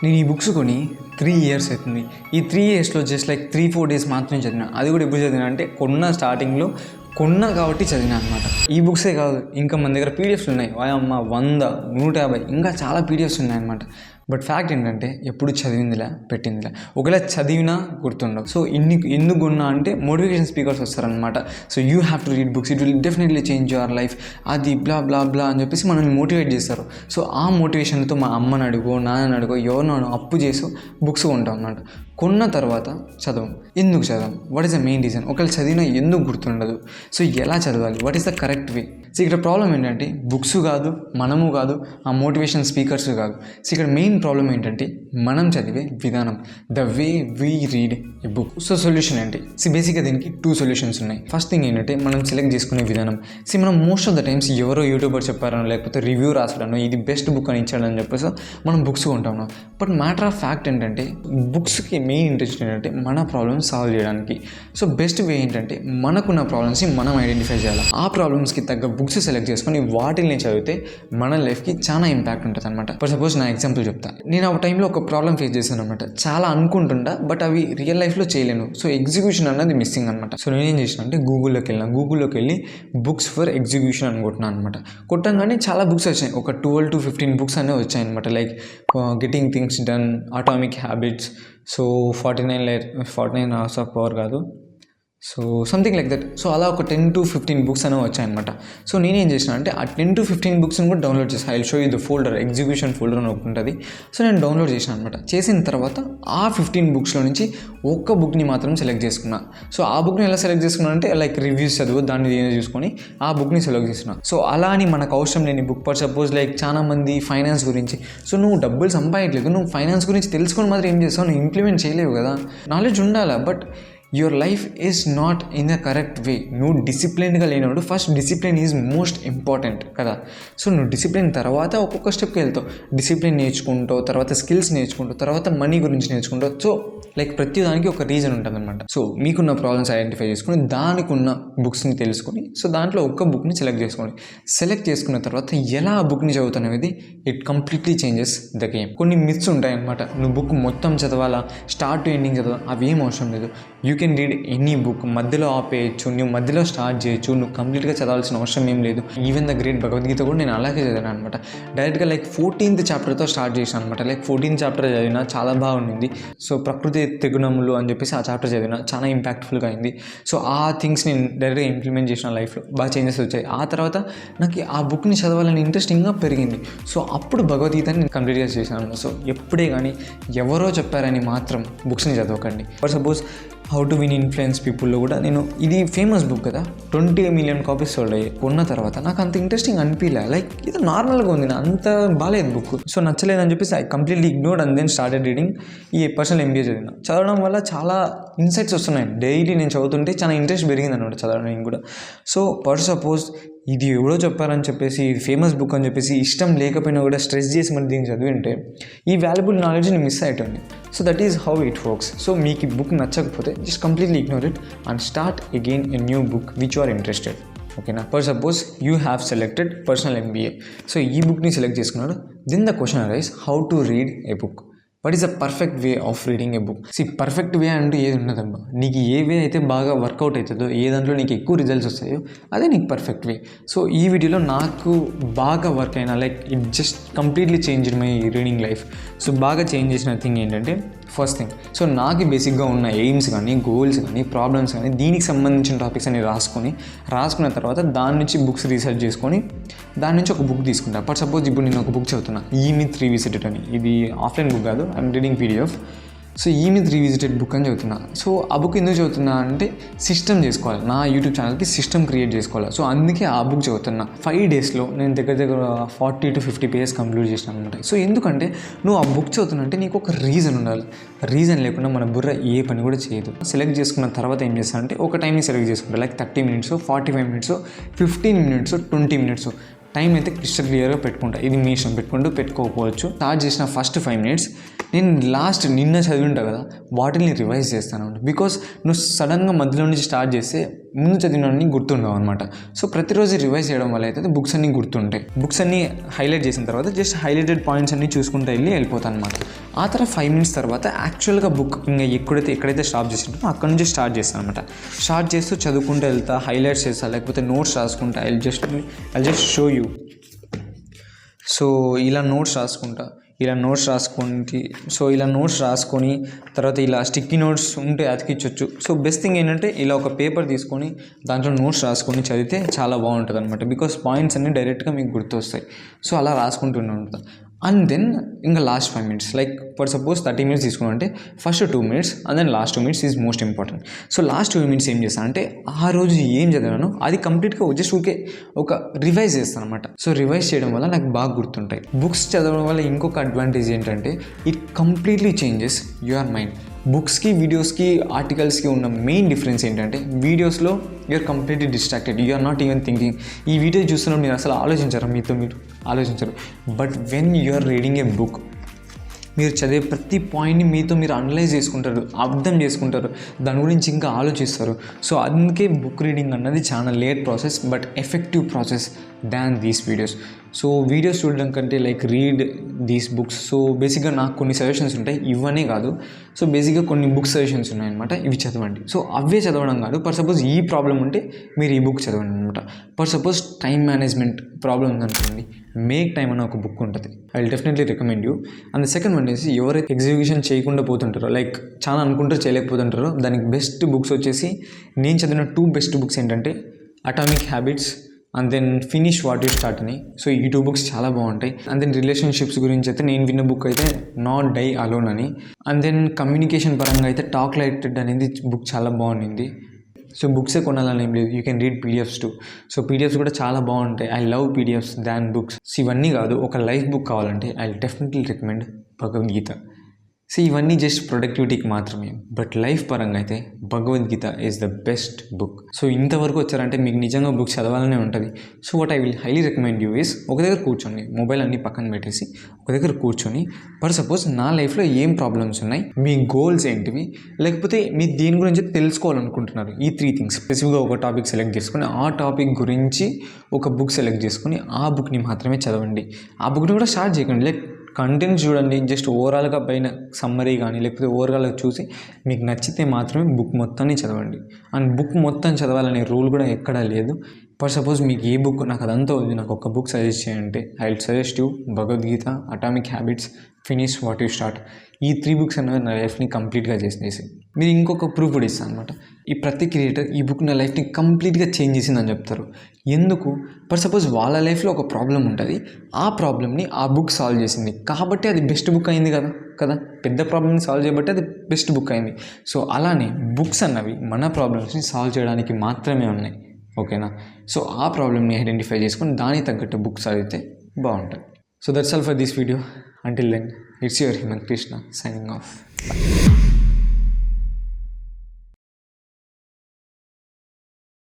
నేను ఈ బుక్స్ కొని 3 years అవుతుంది. ఈ 3 yearsలో జస్ట్ లైక్ 3-4 days మాత్రమే చదివినా. అది కూడా ఎప్పుడు చదివినా అంటే స్టార్టింగ్లో కొన్నా కాబట్టి చదివినా అనమాట. ఈ బుక్సే కాదు, ఇంకా మన దగ్గర పీడిఎఫ్స్ ఉన్నాయి. అమ్మ 100, 150 ఇంకా చాలా పీడిఎఫ్స్ ఉన్నాయన్నమాట. బట్ ఫ్యాక్ట్ ఏంటంటే ఎప్పుడు చదివిందిలా పెట్టిందిలా, ఒకవేళ చదివినా గుర్తుండవు. సో ఎందుకు కొన్నా అంటే మోటివేషన్ స్పీకర్స్ వస్తారనమాట. So you have to read books, it will definitely change your life, అది బ్లా బ్లా బ్లా అని చెప్పేసి మనల్ని మోటివేట్ చేస్తారు. సో ఆ మోటివేషన్తో మా అమ్మని అడుగో నాన్నని అడుగో ఎవరినో అప్పు చేసి బుక్స్ కొంటాం అన్నమాట. కొన్న తర్వాత చదవం. ఎందుకు చదవం? What is the main reason? ఒకవేళ చదివినా ఎందుకు గుర్తుండదు? సో ఎలా చదవాలి? What is the correct way? So ఇక్కడ ప్రాబ్లం ఏంటంటే బుక్స్ కాదు, మనము కాదు, ఆ మోటివేషన్ స్పీకర్స్ కాదు. సో ఇక్కడ మెయిన్ ప్రాబ్లం ఏంటంటే మనం చదివే విధానం, the way we read a book. So solution ఏంటి? సో బేసిక్గా దీనికి 2 solutions ఉన్నాయి. ఫస్ట్ థింగ్ ఏంటంటే మనం సెలెక్ట్ చేసుకునే విధానం. సో మనం మోస్ట్ ఆఫ్ ద టైమ్స్ ఎవరో యూట్యూబర్ చెప్పారనో లేకపోతే రివ్యూ రాసాడనో ఇది బెస్ట్ బుక్ అని ఇచ్చాడని చెప్పేసి మనం బుక్స్ కొంటాం. బట్ మ్యాటర్ ఆఫ్ ఫ్యాక్ట్ ఏంటంటే బుక్స్కి మెయిన్ ఇంట్రెస్ట్ ఏంటంటే మన ప్రాబ్లమ్స్ సాల్వ్ చేయడానికి. సో బెస్ట్ వే ఏంటంటే మనకున్న ప్రాబ్లమ్స్ని మనం ఐడెంటిఫై చేయాలి. ఆ ప్రాబ్లమ్స్కి తగ్గ బుక్స్ సెలెక్ట్ చేసుకొని వాటిని చదివితే మన లైఫ్కి చాలా ఇంపాక్ట్ ఉంటుంది అనమాట. ఫర్ సపోజ్ నా ఎగ్జాంపుల్ చెప్తా. నేను ఆ టైంలో ఒక ప్రాబ్లం ఫేస్ చేశాను అనమాట. చాలా అనుకుంటుంటా బట్ అవి రియల్ లైఫ్లో చేయలేను. సో ఎగ్జిక్యూషన్ అన్నది మిస్సింగ్ అనమాట. సో నేనేం చేసిన అంటే గూగుల్లోకి వెళ్ళి బుక్స్ ఫర్ ఎగ్జిక్యూషన్ అని కొట్టినాను అనమాట. కొట్టంగానే చాలా బుక్స్ వచ్చాయి. ఒక 12 to 15 బుక్స్ అనేవి వచ్చాయి అనమాట. Like getting things done, atomic habits, so 49 hours of power కాదు, so something like that. So అలా ఒక 10 to 15 బుక్స్ అనేవి వచ్చాయన్నమాట. సో నేనేం చేసిన అంటే ఆ 10 to 15 బుక్స్ని కూడా డౌన్లోడ్ చేసాను. I will show you the folder, execution folder అని ఒకటి ఉంటుంది. సో నేను డౌన్లోడ్ చేసాను అనమాట. చేసిన తర్వాత ఆ 15 బుక్స్లో నుంచి ఒక్క బుక్ని మాత్రం సెలెక్ట్ చేసుకున్నా. సో ఆ బుక్ని ఎలా సెలెక్ట్ చేసుకున్నా అంటే లైక్ రివ్యూస్ చదువు దాన్ని చూసుకొని ఆ బుక్ని సెలెక్ట్ చేసిన. సో అలా అని మనకు అవసరం లేని బుక్, ఫర్ సపోజ్ లైక్ చాలా మంది ఫైనాన్స్ గురించి, సో నువ్వు డబ్బులు సంపాదించలేదు, నువ్వు ఫైనాన్స్ గురించి తెలుసుకొని మాత్రం ఏం చేస్తావు, నువ్వు ఇంప్లిమెంట్ చేయలేవు కదా. నాలెడ్జ్ ఉండాలా, but your life is not in the correct వే. నువ్వు డిసిప్లిన్గా లేనప్పుడు first discipline is most important కదా. సో నువ్వు డిసిప్లిన్ తర్వాత ఒక్కొక్క స్టెప్కి వెళ్తావు. డిసిప్లిన్ నేర్చుకుంటావు, తర్వాత స్కిల్స్ నేర్చుకుంటావు, తర్వాత మనీ గురించి నేర్చుకుంటావు. సో లైక్ ప్రతి దానికి ఒక రీజన్ ఉంటుంది అనమాట. సో మీకున్న ప్రాబ్లమ్స్ ఐడెంటిఫై చేసుకుని దానికి ఉన్న బుక్స్ని తెలుసుకొని సో దాంట్లో ఒక్క బుక్ని సెలెక్ట్ చేసుకోండి. సెలెక్ట్ చేసుకున్న తర్వాత ఎలా ఆ బుక్ని చదువుతాను అనేది it completely changes the game. కొన్ని మిత్స్ ఉంటాయి అనమాట. నువ్వు బుక్ మొత్తం చదవాలా, స్టార్ట్ టు ఎండింగ్ చదవాలి, అవి ఏం అవసరం లేదు. You can read any book, మధ్యలో ఆపేయచ్చు, నువ్వు మధ్యలో స్టార్ట్ చేయొచ్చు, నువ్వు కంప్లీట్గా చదవాల్సిన అవసరం ఏం లేదు. ఈవెన్ ద గ్రేట్ భగవద్గీత కూడా నేను అలాగే చదివాను అనమాట. డైరెక్ట్గా లైక్ 14th చాప్టర్తో స్టార్ట్ చేశాను అనమాట. లైక్ 14th చాప్టర్ చదివినా చాలా బాగుండింది. సో ప్రకృతి త్రిగుణములు అని చెప్పేసి ఆ చాప్టర్ చదివినా చాలా ఇంపాక్ట్ఫుల్గా అయింది. సో ఆ థింగ్స్ నేను డైరెక్ట్గా ఇంప్లిమెంట్ చేసిన లైఫ్లో బాగా చేంజెస్ వచ్చాయి. ఆ తర్వాత నాకు ఆ బుక్ని చదవాలని ఇంట్రెస్ట్ ఇంకా పెరిగింది. సో అప్పుడు భగవద్గీతని నేను కంప్లీట్గా చేశాను. సో ఎప్పుడే కానీ ఎవరో చెప్పారని మాత్రం బుక్స్ని చదవకండి. For suppose how to win influence పీపుల్లో కూడా నేను, ఇది ఫేమస్ బుక్ కదా, 20 million కాపీస్ సోల్డ్ అయ్యాయి. కొన్న తర్వాత నాకు అంత ఇంట్రెస్టింగ్ అనిపించలే. లైక్ ఇది నార్మల్గా ఉంది, అంత బాగాలేదు బుక్. సో నచ్చలేదని చెప్పేసి I completely ignored and then started reading. ఈ పర్సనల్ MBA చదవడం వల్ల చాలా ఇన్సైట్స్ వస్తున్నాయి. డైలీ నేను చదువుతుంటే చాలా ఇంట్రెస్ట్ పెరిగింది అనమాట చదవడానికి కూడా. సో ఫర్ సపోజ్ ఇది ఎవడో చెప్పారని చెప్పేసి, ఇది ఫేమస్ బుక్ అని చెప్పేసి ఇష్టం లేకపోయినా కూడా స్ట్రెస్ చేసి మళ్ళీ దీన్ని చదివింటే ఈ వాల్యుబుల్ నాలెడ్జ్ని మిస్ అయ్యేటండి. So that is how it works. So మీకు ఈ బుక్ నచ్చకపోతే just completely ignore it and start again a new book which you are interested. ఓకేనా? For suppose you have selected personal MBA. So ఈ బుక్ని select చేసుకున్నాడు. Then the question arise, how to read a book? What is the perfect way of reading a book? Perfect way అంటూ ఏది ఉండదమ్మా. నీకు ఏ వే అయితే బాగా work out అవుతుందో, ఏ దాంట్లో నీకు ఎక్కువ రిజల్ట్స్ వస్తాయో అదే నీకు పర్ఫెక్ట్ వే. సో ఈ వీడియోలో నాకు బాగా వర్క్ అయిన, like it just completely changed my reading life. So బాగా చేంజ్ చేసిన థింగ్ ఏంటంటే, ఫస్ట్ థింగ్, సో నాకు బేసిక్గా ఉన్న ఎయిమ్స్ కానీ, గోల్స్ కానీ, ప్రాబ్లమ్స్ కానీ, దీనికి సంబంధించిన టాపిక్స్ అని రాసుకున్న తర్వాత దాని నుంచి బుక్స్ రీసెర్చ్ చేసుకొని దాని నుంచి ఒక బుక్ తీసుకుంటా. ఫర్ సపోజ్ ఇప్పుడు నేను ఒక బుక్ చదువుతున్నా, ఈ మిత్ రీవిజిటెడ్ అని. ఇది ఆఫ్లైన్ బుక్ కాదు, ఐఎమ్ రీడింగ్ PDF. సో ఈ మిత్ రీవిజిటెడ్ బుక్ అని చదువుతున్నా. సో ఆ బుక్ ఎందుకు చదువుతున్నా అంటే సిస్టమ్ చేసుకోవాలి, నా యూట్యూబ్ ఛానల్కి సిస్టమ్ క్రియేట్ చేసుకోవాలి. సో అందుకే ఆ బుక్ చదువుతున్నా. 5 daysలో నేను దగ్గర 40 to 50 pages కంప్లీట్ చేసినాను అనమాట. సో ఎందుకంటే నువ్వు ఆ బుక్ చదువుతున్నా అంటే నీకు ఒక రీజన్ ఉండాలి. రీజన్ లేకుండా మన బుర్ర ఏ పని కూడా చేయదు. సెలెక్ట్ చేసుకున్న తర్వాత ఏం చేస్తా అంటే ఒక టైంని సెలెక్ట్ చేసుకుంటా. Like 30 minutes, 45 minutes, 15 minutes, 20 minutes time అయితే క్రిస్టల్ క్లియర్గా పెట్టుకుంటా. ఇది మీ ఇష్టం, పెట్టుకోకపోవచ్చు. స్టార్ట్ చేసిన ఫస్ట్ 5 minutes నేను నిన్న చదివి ఉంటా కదా, వాటిని రివైజ్ చేస్తాను. బికాస్ నువ్వు సడన్గా మధ్యలో నుంచి స్టార్ట్ చేస్తే ముందు చదివినవన్నీ గుర్తుండవు అనమాట. సో ప్రతిరోజు రివైజ్ చేయడం వల్ల అయితే బుక్స్ అన్నీ గుర్తుంటాయి. బుక్స్ అన్నీ హైలైట్ చేసిన తర్వాత జస్ట్ హైలైటెడ్ పాయింట్స్ అన్నీ చూసుకుంటూ వెళ్ళిపోతాను అనమాట. ఆ తర్వాత 5 minutes తర్వాత యాక్చువల్గా బుక్ ఇంకా ఎక్కడైతే స్టాప్ చేసింటామో అక్కడ నుంచి స్టార్ట్ చేస్తాను అనమాట. స్టార్ట్ చేస్తూ చదువుకుంటూ వెళ్తా, హైలైట్స్ చేస్తా, లేకపోతే నోట్స్ రాసుకుంటా. I just show you. So ఇలా నోట్స్ రాసుకొని తర్వాత ఇలా స్టిక్కీ నోట్స్ ఉంటే అతికించవచ్చు. సో బెస్ట్ థింగ్ ఏంటంటే ఇలా ఒక పేపర్ తీసుకొని దాంట్లో నోట్స్ రాసుకొని చదివితే చాలా బాగుంటుంది అనమాట. బికాస్ పాయింట్స్ అన్నీ డైరెక్ట్గా మీకు గుర్తొస్తాయి. సో అలా రాసుకుంటూనే ఉంటాను. అండ్ దెన్ ఇంకా last 5 minutes, like for suppose 30 minutes తీసుకున్నామంటే first 2 minutes and then last 2 minutes is most important. So last 2 minutes ఏం చేస్తాను అంటే ఆ రోజు ఏం చదివానో అది కంప్లీట్గా జస్ట్ ఒక రివైజ్ చేస్తాను అనమాట. సో రివైజ్ చేయడం వల్ల నాకు బాగా గుర్తుంటాయి. బుక్స్ చదవడం వల్ల ఇంకొక అడ్వాంటేజ్ ఏంటంటే it completely changes your mind. బుక్స్కి, వీడియోస్కి, ఆర్టికల్స్కి ఉన్న మెయిన్ డిఫరెన్స్ ఏంటంటే వీడియోస్లో you're completely distracted, you're not even thinking. ఈ వీడియో చూస్తున్నప్పుడు మీరు అసలు మీరు ఆలోచించరు. But when you're reading a book, మీరు చదివే ప్రతి పాయింట్ని మీరు అనలైజ్ చేసుకుంటారు, అర్థం చేసుకుంటారు, దాని గురించి ఇంకా ఆలోచిస్తారు. సో అందుకే బుక్ రీడింగ్ అన్నది చాలా late process but effective process than these videos. So videos చూడడం కంటే like read these books. So బేసిక్గా నాకు కొన్ని సజెషన్స్ ఉంటాయి, ఇవనే కాదు. సో బేసిక్గా కొన్ని బుక్ సజెషన్స్ ఉన్నాయన్నమాట, ఇవి చదవండి. సో అవే చదవడం కాదు, ఫర్ సపోజ్ ఈ ప్రాబ్లం ఉంటే మీరు ఈ బుక్ చదవండి అనమాట. For suppose time management problem ఉందనుకోండి, మేక్ టైమ్ అనే ఒక బుక్ ఉంటుంది, I will definitely recommend you. And second one is ఎవరైతే ఎగ్జిక్యూషన్ చేయకుండా పోతుంటారో, లైక్ చాలా అనుకుంటారో చేయలేకపోతుంటారో, దానికి బెస్ట్ బుక్స్ వచ్చేసి నేను చదివిన 2 బెస్ట్ బుక్స్ ఏంటంటే atomic habits and then finish what you start అని. సో ఈ 2 books చాలా బాగుంటాయి. అండ్ దెన్ రిలేషన్షిప్స్ గురించి అయితే నేను విన్న బుక్ అయితే నాట్ డై అలోన్ అని. అండ్ దెన్ కమ్యూనికేషన్ పరంగా అయితే టాక్ లైటెడ్ అనేది బుక్ చాలా బాగుంది. సో బుక్సే కొనాలని ఏం లేదు, you can read PDFs two. So PDFs కూడా చాలా బాగుంటాయి. I love PDFs than books. ఇవన్నీ కాదు, ఒక లైఫ్ బుక్ కావాలంటే I definitely recommend Bhagavad Gita. So ఇవన్నీ జస్ట్ ప్రొడక్టివిటీకి మాత్రమే, బట్ లైఫ్ పరంగా అయితే Bhagavad Gita is the best book. So ఇంతవరకు వచ్చారంటే మీకు నిజంగా బుక్ చదవాలనే ఉంటుంది. So what I will highly recommend you is, ఒక దగ్గర కూర్చోండి, మొబైల్ అన్నీ పక్కన పెట్టేసి ఒక దగ్గర కూర్చొని, ఫర్ సపోజ్ నా లైఫ్లో ఏం ప్రాబ్లమ్స్ ఉన్నాయి, మీ గోల్స్ ఏంటివి, లేకపోతే మీరు దేని గురించి తెలుసుకోవాలనుకుంటున్నారు, ఈ 3 things స్పెసిఫిక్గా ఒక టాపిక్ సెలెక్ట్ చేసుకొని ఆ టాపిక్ గురించి ఒక బుక్ సెలెక్ట్ చేసుకొని ఆ బుక్ని మాత్రమే చదవండి. ఆ బుక్ని కూడా స్టార్ట్ చేయకండి, లైక్ కంటెంట్స్ చూడండి, జస్ట్ ఓవరాల్గా పైన సమ్మరీ కానీ లేకపోతే ఓవరాల్గా చూసి మీకు నచ్చితే మాత్రమే బుక్ మొత్తాన్ని చదవండి. అండ్ బుక్ మొత్తం చదవాలనే రూల్ కూడా ఎక్కడా లేదు. ఫర్ సపోజ్ మీకు ఏ బుక్ నాకు అదంతా ఉంది, నాకు ఒక బుక్ సజెస్ట్ చేయంటే I will suggest you Bhagavad Gita, atomic habits, finish what you start. ఈ 3 books అనేవి నా లైఫ్ని కంప్లీట్గా చేసేసి. మీరు ఇంకొక ప్రూఫ్ కూడా ఇస్తాను అనమాట. ఈ ప్రతి క్రియేటర్ ఈ బుక్ నా లైఫ్ని కంప్లీట్గా చేంజ్ చేసిందని చెప్తారు. ఎందుకు? ఫర్ సపోజ్ వాళ్ళ లైఫ్లో ఒక ప్రాబ్లం ఉంటుంది, ఆ ప్రాబ్లమ్ని ఆ బుక్ సాల్వ్ చేసింది కాబట్టి అది బెస్ట్ బుక్ అయింది కదా. పెద్ద ప్రాబ్లమ్ని సాల్వ్ చేయబట్టి అది బెస్ట్ బుక్ అయింది. సో అలానే బుక్స్ అన్నవి మన ప్రాబ్లమ్స్ని సాల్వ్ చేయడానికి మాత్రమే ఉన్నాయి, ఓకేనా. సో ఆ ప్రాబ్లమ్ని ఐడెంటిఫై చేసుకొని దానికి తగ్గట్టు బుక్స్ చదివితే బాగుంటుంది. So that's all for this video. Until then, it's your Hemant Krishna signing off. Bye.